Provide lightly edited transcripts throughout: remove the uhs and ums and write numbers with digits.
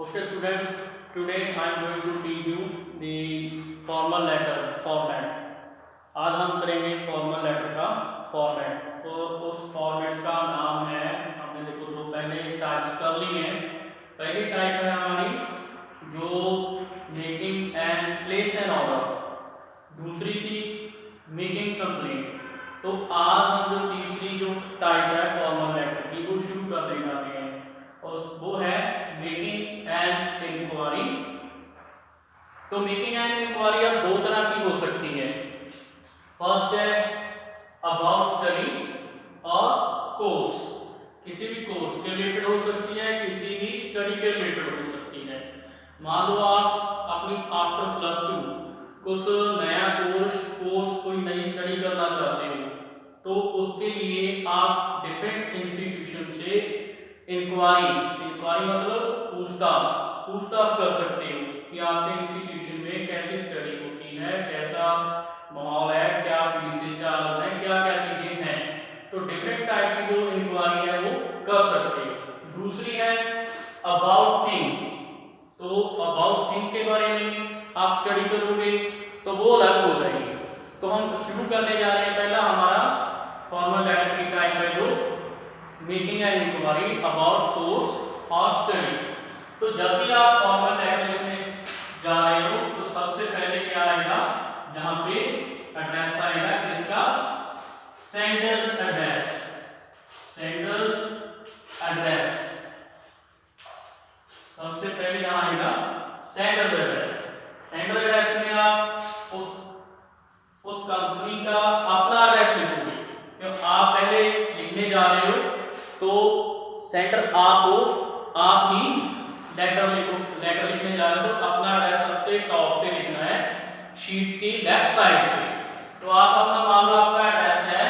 Okay students, today I am going to teach you the formal letters format. आज हम करेंगे formal letter का format और उस फॉर्मेट का नाम है, हमने देखो दो पहले टाइप्स कर ली हैं। पहली टाइप है हमारी जो making and place N order, दूसरी थी मेकिंग कंप्लीट। तो आज हम जो तीसरी जो टाइप है फॉर्मल लेटर की वो शुरू कर देना है और वो है मेकिंग एंड इंक्वायरी। तो मेकिंग एंड इंक्वायरी अब दो तरह की हो सकती है। फर्स्ट है अबाउट स्टडी और कोर्स, किसी भी कोर्स के रिलेटेड हो सकती है, किसी भी स्टडी के रिलेटेड हो सकती है। मान लो आप अपनी आफ्टर +2 कुछ नया कोर्स कोई नई स्टडी करना चाहते हो, तो उसके लिए आप डिफरेंट इंस्टीट्यूशन से इंक्वायरी मतलब पूछताछ कर सकते हो कि आपके इंस्टीट्यूशन में कैसी स्टडी होती है, कैसा माहौल है, क्या फीस चार्ज है, क्या क्या चीजें हैं। तो डिफरेंट टाइप की जो इंक्वायरी है वो कर सकते हो। दूसरी है अबाउट थिंग। तो अबाउट थिंग के बारे में आप स्टडी करोगे तो वो अलग हो जाएगी। तो हम शुरू करने जा रहे हैं। पहला हमारा फॉर्मल लेटर की टाइप है जो making and inquiry about course और स्टडी। तो जब भी आप फॉर्मल लेटर लिखने जा रहे हो तो सबसे पहले क्या आएगा, जहां पे एड्रेस आएगा किसका, सेंडर एड्रेस। सबसे पहले यहां आएगा सेंडर एड्रेस। सेंडर एड्रेस में आप उस कंपनी का अपना एड्रेस लिखोगे। क्यों आप पहले लिखने जा रहे हो तो सेंटर आप हो, आप ही लेटर लिखने जा रहे हो तो अपना एड्रेस सबसे टॉप पे लिखना है शीट की लेफ्ट साइड पे। तो आप अपना मान लो आपका एड्रेस है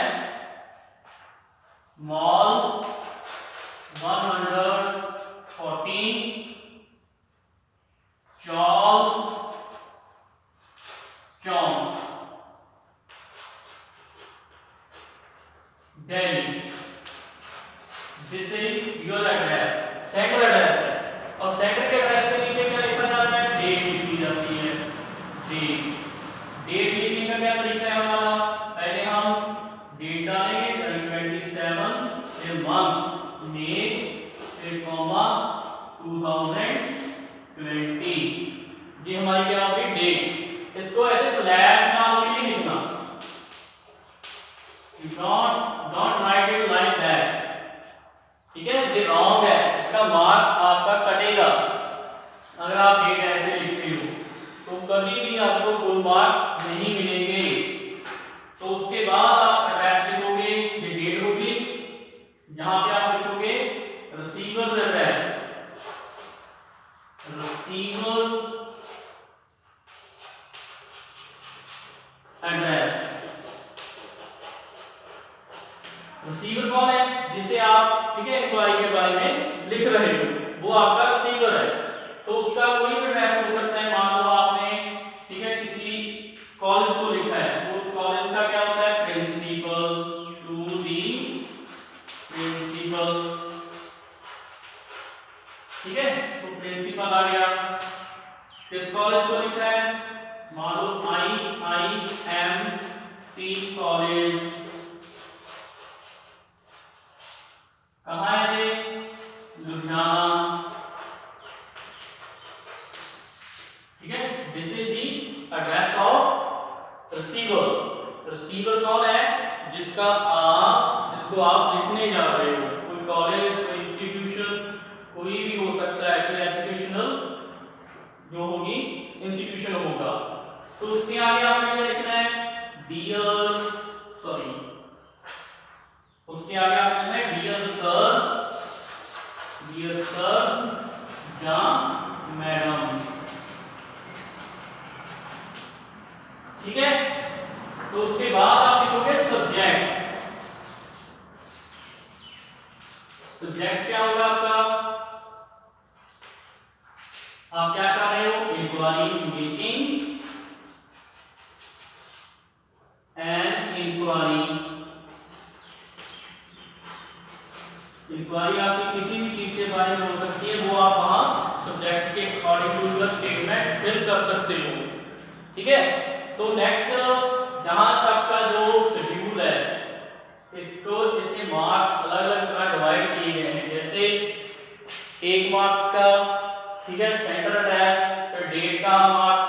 mall 114 Chowk Delhi. This is your address, centre address है। और सेंटर के एड्रेस के नीचे क्या लिखा जाता है, डेट लिखी जाती है। डेट लिखने का क्या तरीका है हमारा, पहले हम डेट डालेंगे 27 फिर मंथ मई फिर कॉमा 2020। ये हमारी क्या होगी डेट। इसको ऐसे स्लैश डाल के नहीं लिखना, don't write it like that, ठीक है, ये रॉन्ग है। इसका मार्क आपका कटेगा अगर आप डेट ऐसे लिखते हो, तो कभी भी आपको फुल मार्क नहीं मिलेंगे। तो उसके बाद आप एड्रेस लिखोगे, ये डेट होगी, जहां पे आप लिखोगे रिसीवर्स एड्रेस। रिसीवर कौन है, जिसे आप ठीक है इंक्वायरी के बारे में लिख रहे हो, वो आपका रिसीवर है। तो उसका कोई भी एड्रेस हो सकता है। मान लो आपने ठीक है किसी कॉलेज को लिखा है, तो कॉलेज का क्या होता है, प्रिंसिपल टू दी प्रिंसिपल, ठीक है। तो प्रिंसिपल आ गया। किस कॉलेज को लिखा है, मान लो IIMT कॉलेज, कहाँ है ये, लुधियाना, ठीक है। This is the address of receiver. Receiver कौन है, जिसको आप लिखने जा रहे हो। कोई कॉलेज, कोई इंस्टीट्यूशन, कोई भी हो सकता है, कोई एजुकेशनल जो होगी इंस्टीट्यूशन होगा। तो उसके आगे आपने क्या लिखना है, उसके आगे आपने लिखना है डियर सर या मैडम, ठीक है। तो उसके बाद आप लिखोगे सब्जेक्ट। सब्जेक्ट क्या होगा आपका, आप क्या कर रहे हो, inquiry, making and inquiry. Inquiry आपकी किसी भी चीज के बारे में हो सकती है, वो आप वहां सब्जेक्ट सब्जेक्ट के according to your statement fill कर सकते हो। ठीक है, तो नेक्स्ट जहां तक का जो शेड्यूल है इसको इसके मार्क्स अलग अलग तरह डिवाइड किए गए हैं। जैसे 1 मार्क्स का, ठीक है, सेंटर एड्रेस, फिर डेट का मार्क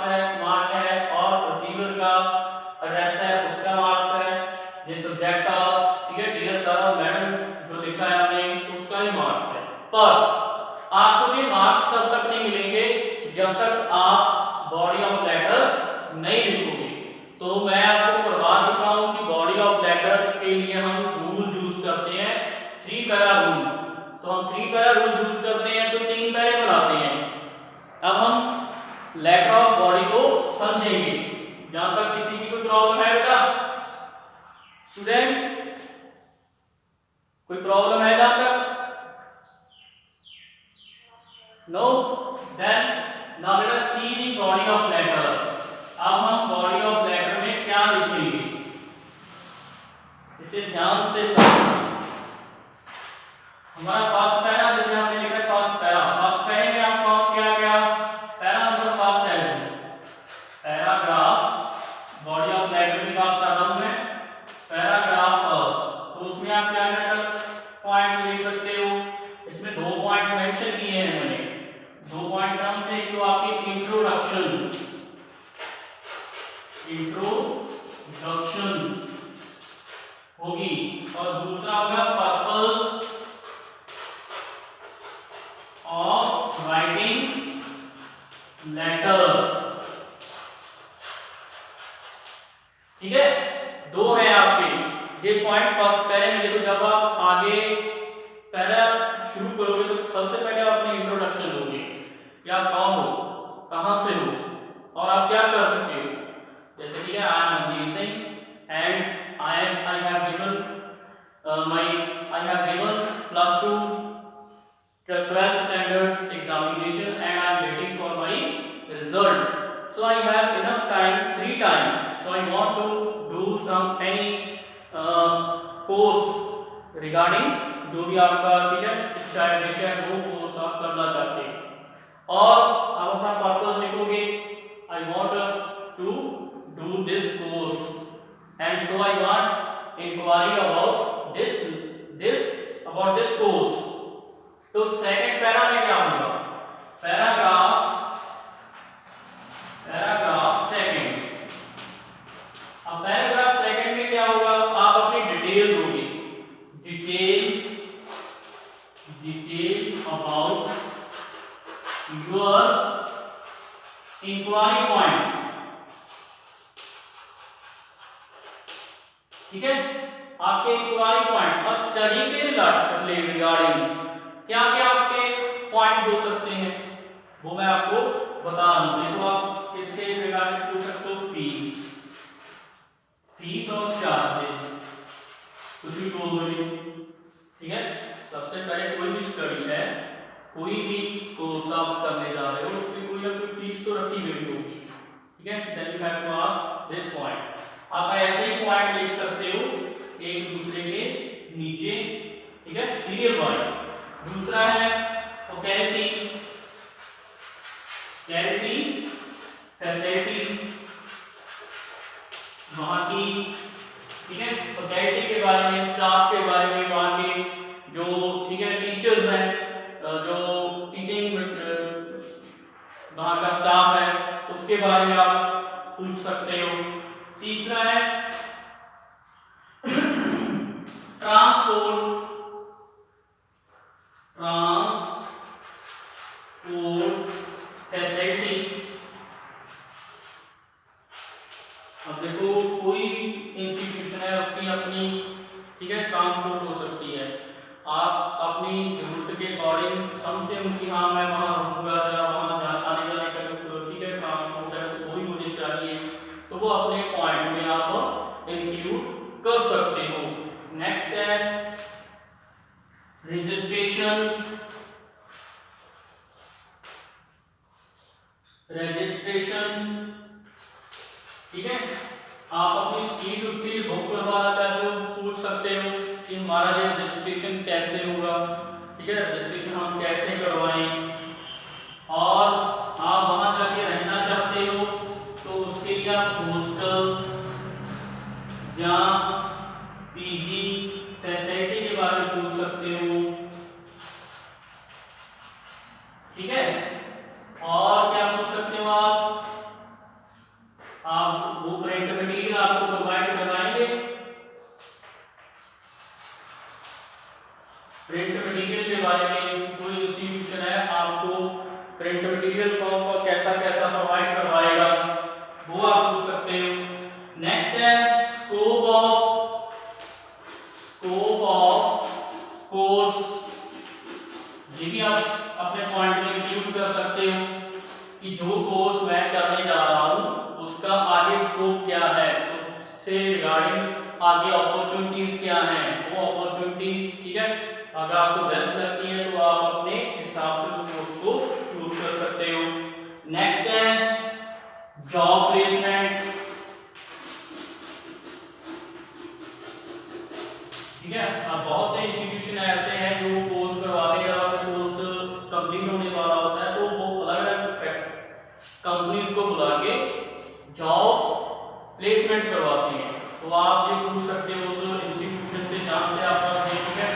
है और रिसीवर का एड्रेस है उसका मार्क्स है, जिस सब्जेक्ट का, ठीक है, डियर सर मैडम जो लिखा है हमने उसका ही मार्क्स है। पर आपको ये मार्क्स तब तक नहीं मिलेंगे जब तक आप बॉडी ऑफ लेटर नहीं लिखोगे। तो मैं आपको करवा चुका हूं कि बॉडी ऑफ लेटर के लिए हम रूल यूज करते हैं 3 पैरा रूल। तो हम 3 पैरा रूल यूज करते हैं तो 3 पैरे बनाते हैं। अब हम लेटर ऑफ बॉडी को समझेंगे। जहां तक किसी की कोई प्रॉब्लम है बेटा स्टूडेंट्स, कोई प्रॉब्लम है जहां तक? No, then now let us see the body of letter. अब हम बॉडी ऑफ लेटर में क्या लिखेंगे इसे ध्यान से समझें। हमारा फर्स्ट पैरा जैसे हमने लिखा फर्स्ट पैरे में आपको क्या क्या पैरा नंबर फर्स्ट है पैराग्राफ बॉडी ऑफ लेटर की बात कर रहा हूं मैं, पैराग्राफ फर्स्ट। तो उसमें आप क्या क्या पॉइंट लिख सकते हो। इसमें 2 पॉइंट मेंशन किए हैं मैंने। 2 पॉइंट कौन से? एक तो आपकी इंट्रोडक्शन होगी और दूसरा होगा पर्पस ऑफ राइटिंग लेटर। ठीक है, 2 है आपके ये पॉइंट फर्स्ट पैरे में। देखो जब आप आगे पैरा शुरू करोगे तो सबसे पहले आप अपनी इंट्रोडक्शन दोगे, या कौन हो, कहां से हो और आप क्या कर सकते हो। जैसे ठीक है, I am Mandeep Singh and I have given plus 2 12th standard examination and I am waiting for my result. So I have enough time, free time. So I want to do any course regarding जो भी आपका, ठीक है, शायद विषय है वो course आप करना चाहते हैं। और आप अपना पर्पस लिखोगे, I want to do this course and so I want inquiry about this course। तो सेकंड पैरा में क्या होगा? Paragraph second. अब पैराग्राफ सेकंड में क्या होगा? आप अपनी डिटेल दोगे, detail about your inquiry points. ठीक है, आपके इंक्वायरी पॉइंट्स और स्टडी के रिगार्डिंग क्या क्या आपके पॉइंट हो सकते हैं वो मैं आपको बता रहा हूं। देखो आप इसके रिगार्डिंग पूछ सकते हो फीस और चार्जेस, कुछ भी बोल दो। ठीक है, सबसे पहले कोई भी स्टडी है, कोई भी कोर्स आप करने जा रहे हो उसमें कोई ना कोई फीस तो रखी गई होगी। ठीक है, then you have to ask this point. आप ऐसे ही पॉइंट लिख सकते हो एक दूसरे के नीचे, ठीक है, सीरियल वाइज। दूसरा है फैसिलिटीज, वहां की, ठीक है, फैकल्टी के बारे में, स्टाफ के बारे में, वहां के जो, ठीक है, टीचर्स हैं, जो टीचिंग वहां का स्टाफ है उसके बारे में आप पूछ सकते हो। तीसरा है ट्रांसपोर्ट फैसिलिटी। अब देखो कोई भी इंस्टीट्यूशन है उसकी अपनी, ठीक है, ट्रांसपोर्ट हो सकती है। आप अपनी जरूरत के अकॉर्डिंग समझते हो कि हाँ मैं वहाँ रहूँगा या वहाँ आने जाने का, ठीक है, ट्रांसपोर्ट है तो वही मुझे चाहिए, तो वो अपने पॉइंट में आप इंक्लूड कर सकते हो। नेक्स्ट है रजिस्ट्रेशन। ठीक है, आप अपनी सीट उसके लिए बुक करवाना चाहते हो, पूछ सकते हो कि हमारा ये रजिस्ट्रेशन कैसे होगा। ठीक है, रजिस्ट्रेशन हम कैसे करवाएं। और प्रिंट मटेरियल के बारे में कोई इंस्टीट्यूशन है आपको प्रिंट मटेरियल को कैसा कैसा प्रोवाइड करवाएगा वो आप पूछ सकते हो। नेक्स्ट है स्कोप ऑफ कोर्स, ये भी आप अपने पॉइंट में इंक्लूड कर सकते हो कि जो कोर्स मैं करने जा रहा हूँ उसका आगे स्कोप क्या है, उससे रिगार्डिंग आगे अपॉर्चुनिटीज क्या हैं, वो अपॉर्चुनिटीज ठीक है अगर आपको बेस्ट लगती है तो आप अपने हिसाब से उस कोर्स को चूज कर सकते हो। नेक्स्ट है जॉब प्लेसमेंट, ठीक है। अब बहुत से इंस्टीट्यूशन ऐसे हैं जो कोर्स करवाते हैं, जब आपका कोर्स कंप्लीट होने वाला होता है तो वो अलग अलग कंपनीज को बुला के जॉब प्लेसमेंट करवाती हैं। तो आप ये पूछ सकते हो उस इंस्टीट्यूशन से जहाँ से आप ठीक है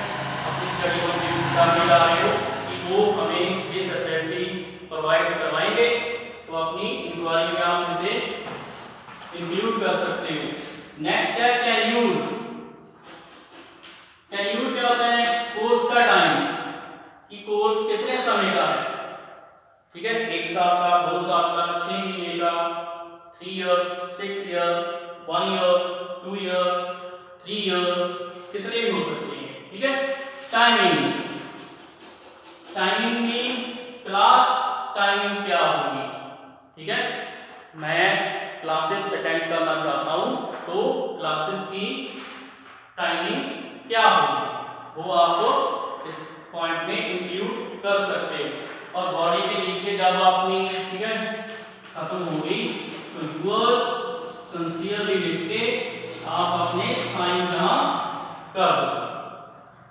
अपनी स्टडी कंप्लीट करने जा रहे हो कि वो हमें ये फैसिलिटी प्रोवाइड करवाएंगे, तो अपनी इंक्वायरी में आप इसे इंक्लूड कर सकते हो। नेक्स्ट है कैरियर, कैरियर क्या होता है, कोर्स का टाइम कि कोर्स कितने समय का है, ठीक है 1 साल का, 2 साल का, 6 महीने का, 3 year, 6 year, 1 year, 2 year, 3 year, कितने भी हो सकते हैं, ठीक है। Timing, timing means class timing क्या होगी, ठीक है। मैं क्लासेस अटेंड करना चाहता हूँ तो क्लासेस की टाइमिंग क्या होगी वो आप इस पॉइंट में इंक्लूड कर सकते हो। और बॉडी के नीचे जब अपनी ठीक है खत्म हो गई तो यूअर्स सिंसियरली लिख के आप अपने साइन यहाँ कर दो।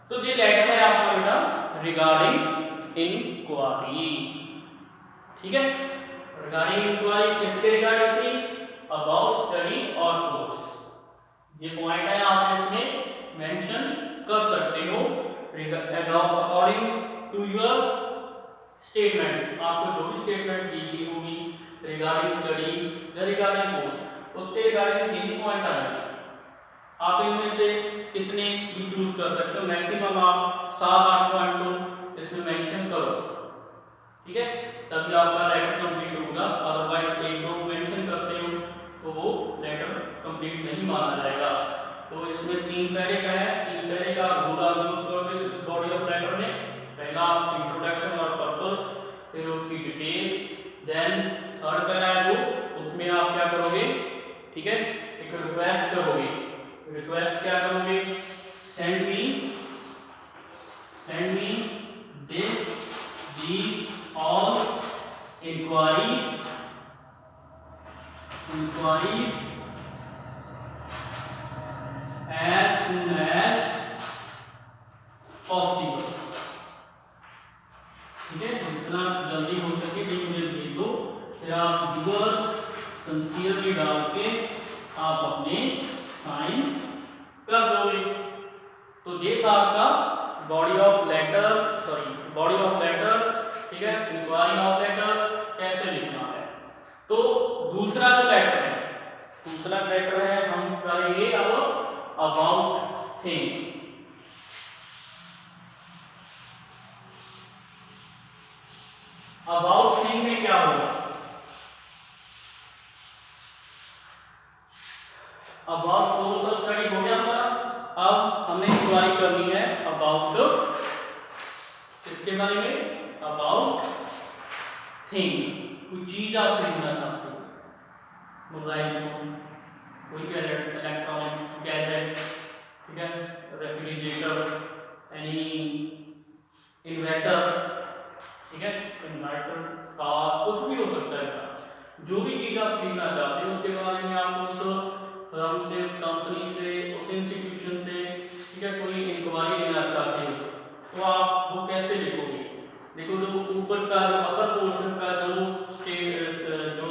तो ये लेटर है आपका बेटा रिगार्डिंग इंक्वायरी, ठीक है। रिगार्डिंग इंक्वायरी किसके रिगार्डिंग थी, अबाउट स्टडी और कोर्स, ये पॉइंट है आप इसमें मेंशन कर सकते हो। अकॉर्डिंग टू योर स्टेटमेंट, आपको जो भी स्टेटमेंट दी गई होगी रिगार्डिंग स्टडी या रिगार्डिंग कोर्स उसके रिगार्डिंग यही पॉइंट आएंगे। आप इनमें से कितने भी चूज कर सकते हो, मैक्सिमम आप 7-8 पॉइंट को इसमें मेंशन करो, ठीक है, तभी आपका लेटर कंप्लीट होगा। अदरवाइज एक दो मेंशन करते हो तो वो लेटर कंप्लीट नहीं माना जाएगा। तो इसमें 3 पैरे का है, 3 पैरे का रूल ऑफ यूज करोगे इस बॉडी ऑफ लेटर में। पहला इंट्रोडक्शन और पर्पस, फिर उसकी डिटेल, देन थर्ड पैरा है जो उसमें आप क्या करोगे, ठीक है, एक रिक्वेस्ट करोगे। रिक्वेस्ट क्या करोगे, send me this these all inquiries as soon as possible, ठीक है, जितना जल्दी हो सके ये मुझे भेज दो। फिर आप यूअर सिंसियरली डाल के आप अपने साइन कर दोगे। तो ये था आपका बॉडी ऑफ लेटर, ठीक है, इंक्वायरी ऑफ लेटर कैसे लिखना है। तो दूसरा जो लेटर है, हम करेंगे अब अबाउट थिंग। अबाउट थिंग में क्या होगा, अबाउट कोर्स ऑफ स्टडी हो गया हमारा। अब हमने इंक्वायरी करनी है अबाउट इसके बारे में, अबाउट थिंग, कोई चीज आप खरीदना चाहते हो, मोबाइल फोन, कोई भी इलेक्ट्रॉनिक गैजेट, ठीक है, रेफ्रिजरेटर, एनी इन्वर्टर, ठीक है, इन्वर्टर, कार, कुछ भी हो सकता है। जो भी चीज आप खरीदना चाहते हो उसके बारे में आप उस फर्म से, उस कंपनी से, उस इंस्टीट्यूशन से, ठीक है, कोई इंक्वायरी लेना चाहते हो तो आप वो कैसे लिखोगे। देखो जो ऊपर का जो अपर पोर्शन का जो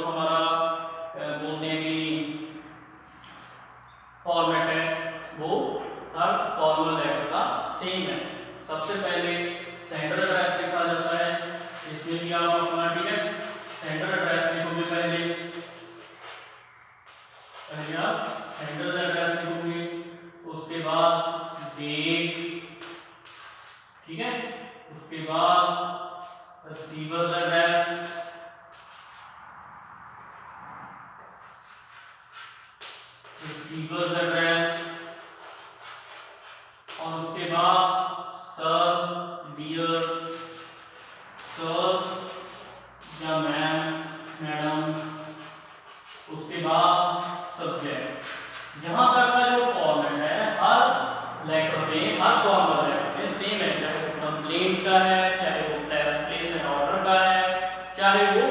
हमारा बोलते हैं कि फॉर्मेट है वो हर फॉर्मल लेटर का सेम है। सबसे पहले सेंटर एड्रेस लिखा जाता है, इसमें भी आप अपना ठीक है सेंटर एड्रेस लिखोगे। पहले आप सेंटर एड्रेस लिखोगे, उसके बाद डेट, ठीक है। उसके बाद रिसीवर्स एड्रेस, रिसीवर्स एड्रेस, और उसके बाद सर, डियर, सर या मैम, मैडम, उसके बाद सब्जेक्ट। यहाँ तक का जो फॉर्मेट है हर लेटर में, हर फॉर्मल लेटर में सेम है, चाहे वो कंप्लेंट का है, चाहे वो प्लेस एंड ऑर्डर का है, चाहे वो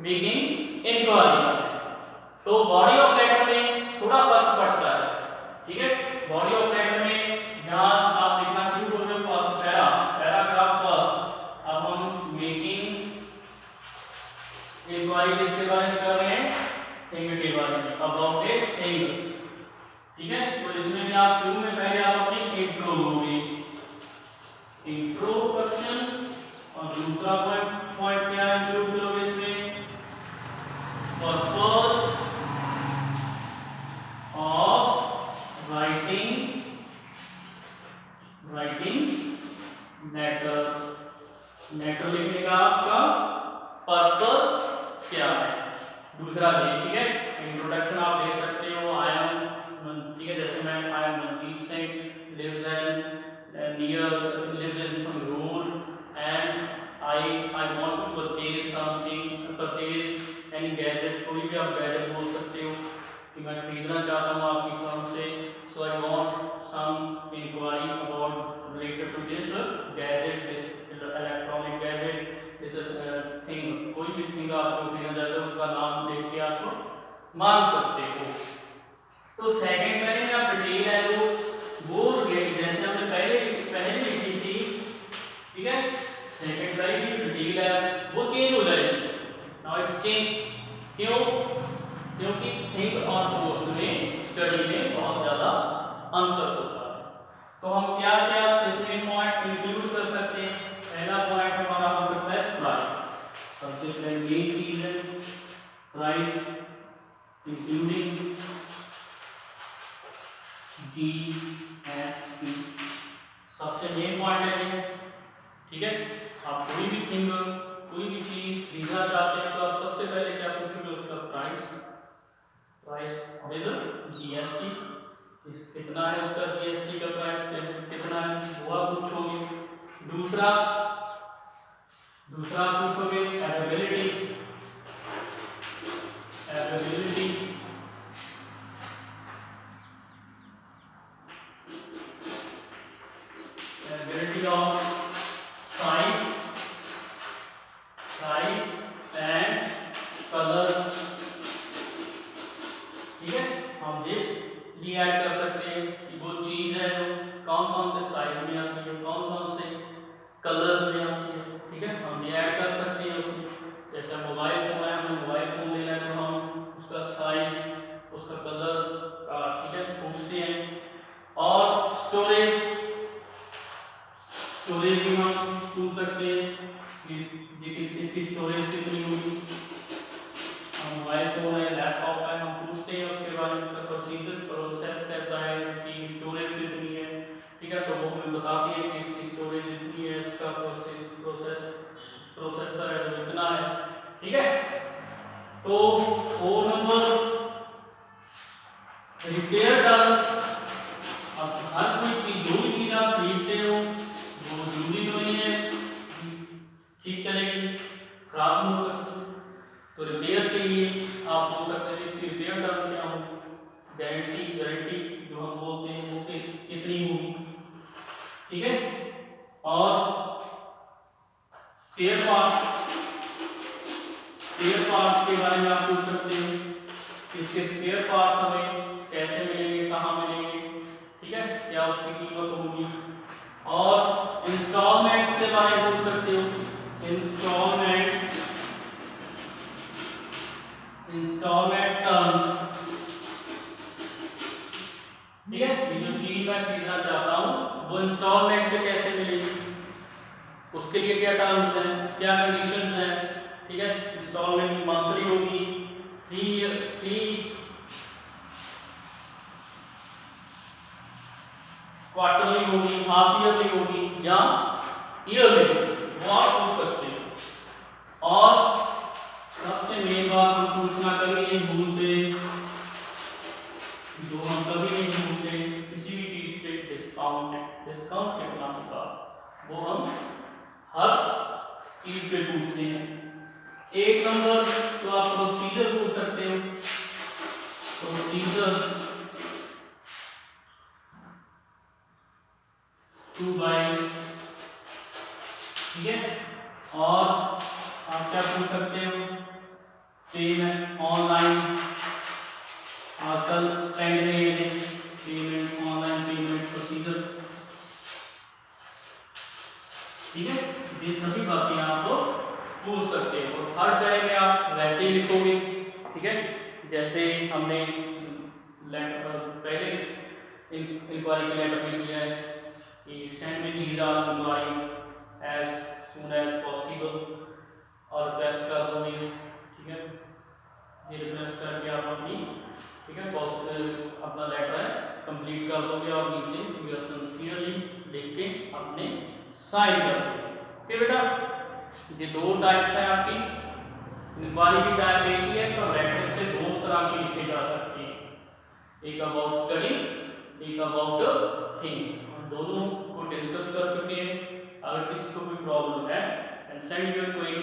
मेकिंग इंक्वायरी का है। तो बॉडी ऑफ लेटर में थोड़ा फर्क पड़ता है, ठीक है। बॉडी ऑफ लेटर में जहाँ आप लिखना शुरू करते हो फर्स्ट पैराग्राफ फर्स्ट, अब हम मेकिंग इंक्वायरी किसके बारे में कर रहे हैं, थिंग के बारे में, अबाउट ए थिंग, ठीक है। तो इसमें भी आप शुरू में पहले आप अपनी इंट्रो होगी, इंट्रोडक्शन, और दूसरा पॉइंट क्या इंक्लूड करोगे इसमें, purpose of writing letter. Letter लिखने का आपका पर्पस क्या है, दूसरा ये, ठीक है। इंट्रोडक्शन आप दे सकते हो, आई एम, ठीक है, जैसे मैं I am Manjeet Singh, lives in some road and I want to purchase any gadget, कोई भी आप गैजेट बोल सकते हो कि मैं खरीदना चाहता हूँ आपकी फर्म से, so I want some inquiry about related to this gadget, this electronic gadget, this thing, कोई भी थिंग आपको खरीदना चाहते हो उसका नाम देख के आप मांग सकते हो। तो सेकंड पहले में आप डिटेल है वो जैसे हमने पहले लिखी थी, ठीक है। सेकंड पहले की डिटेल है वो चेंज हो जाएगी, नाउ इट्स चेंज, क्यों, क्योंकि थिंक और पोस्ट में स्टडी में बहुत ज्यादा अंतर होता है। तो हम क्या क्या इसमें पॉइंट इंक्लूड कर सकते हैं। पहला पॉइंट हमारा हो सकता है प्राइस, सबसे पहले मेन चीज है प्राइस, इंक्लूडिंग GST, सबसे मेन पॉइंट है ये, ठीक है। आप कोई भी थिंग, कोई भी चीज खरीदना चाहते हैं तो आप सबसे पहले क्या पूछोगे, उसका प्राइस, प्राइस विद GST, कितना है उसका GST का प्राइस कितना है वो आप पूछोगे। दूसरा पूछोगे availability, of size and color, ठीक है। हम ये ऐड कर सकते हैं कि वो चीज है जो कौन कौन से साइज में आती है, कौन कौन से कलर्स में आती है, ठीक है। हम ये ऐड कर सकते हैं उसमें, जैसे मोबाइल फोन है, हमें मोबाइल फोन लेना है तो हम उसका साइज, उसका कलर, ठीक है, पूछते हैं। और स्टोरेज भी हम पूछ सकते हैं कि इसकी स्टोरेज कितनी होगी। मोबाइल फोन है, लैपटॉप है, हम पूछते हैं उसके बारे में, प्रोसीजर प्रोसेस कैसा है, इसकी स्टोरेज कितनी है, ठीक है। तो वो हमें बताती है कि इसकी स्टोरेज इतनी है, इसका प्रोसेसर है तो इतना है, ठीक है। तो 4 नंबर रिपेयर टर्म्स, अब हर कोई चीज, जो भी चीज आप खरीदते हो वो जरूरी तो नहीं है ठीक चलेगी, खराब भी हो सकती है। तो रिपेयर के लिए आप बोल सकते हैं इसकी रिपेयर टर्म क्या हो, गारंटी जो हम बोलते हैं वो कितनी होगी, ठीक है। और स्पेयर पार्ट्स के बारे में आप पूछ सकते हैं, इसके स्पेयर पार्ट्स हमें कैसे मिलेंगे, कहाँ मिलेंगे, ठीक है, क्या उसकी कीमत होगी। और इंस्टॉलमेंट्स के बारे में पूछ सकते हो, इंस्टॉलमेंट टर्म्स, ठीक है। ये जो चीज मैं खरीदना चाहता हूँ वो इंस्टॉलमेंट पे कैसे मिलेगी, उसके लिए क्या टर्म्स हैं, क्या कंडीशंस हैं, ठीक है। इंस्टॉलमेंट मंथली होगी, 3 क्वार्टरली होगी, हाफ ईयरली होगी या ईयरली होगी, वो आप पूछ सकते हो। और सबसे मेन बात हम पूछना कभी नहीं भूलते, जो हम कभी नहीं भूलते किसी भी चीज पे डिस्काउंट कितना होगा, वो हम हर चीज पे पूछते हैं। एक नंबर तो आप प्रोसीजर पूछ सकते हो, प्रोसीजर 2/, ठीक है। और आप क्या पूछ सकते हो, पेमेंट ऑनलाइन, आजकल ट्रेंड में है पेमेंट ऑनलाइन पेमेंट प्रोसीजर, ठीक है। ये सभी बातें आप पूछ सकते हो। और हर पैरे में आप वैसे ही लिखोगे, ठीक है, जैसे हमने पहले इंक्वायरी के लेटर में किया है कि send me these are inquiries as soon as possible, और रिक्वेस्ट कर दो, ठीक है, ये रिक्वेस्ट करके आप अपनी, ठीक है, अपना लेटर है कंप्लीट कर दोगे और नीचे यू आर सिंसियरली लिख के अपने साइन कर दोगे। ओके बेटा, ये दो टाइप्स हैं आपकी, इंक्वायरी की टाइप एक ही है, पर लेटर से दो तरह की लिखे जा सकते हैं, एक अबाउट स्टडी, एक अबाउट थिंग। हम दोनों को डिस्कस कर चुके हैं। अगर किसी को कोई प्रॉब्लम है, एंड सेंड योर क्वेरी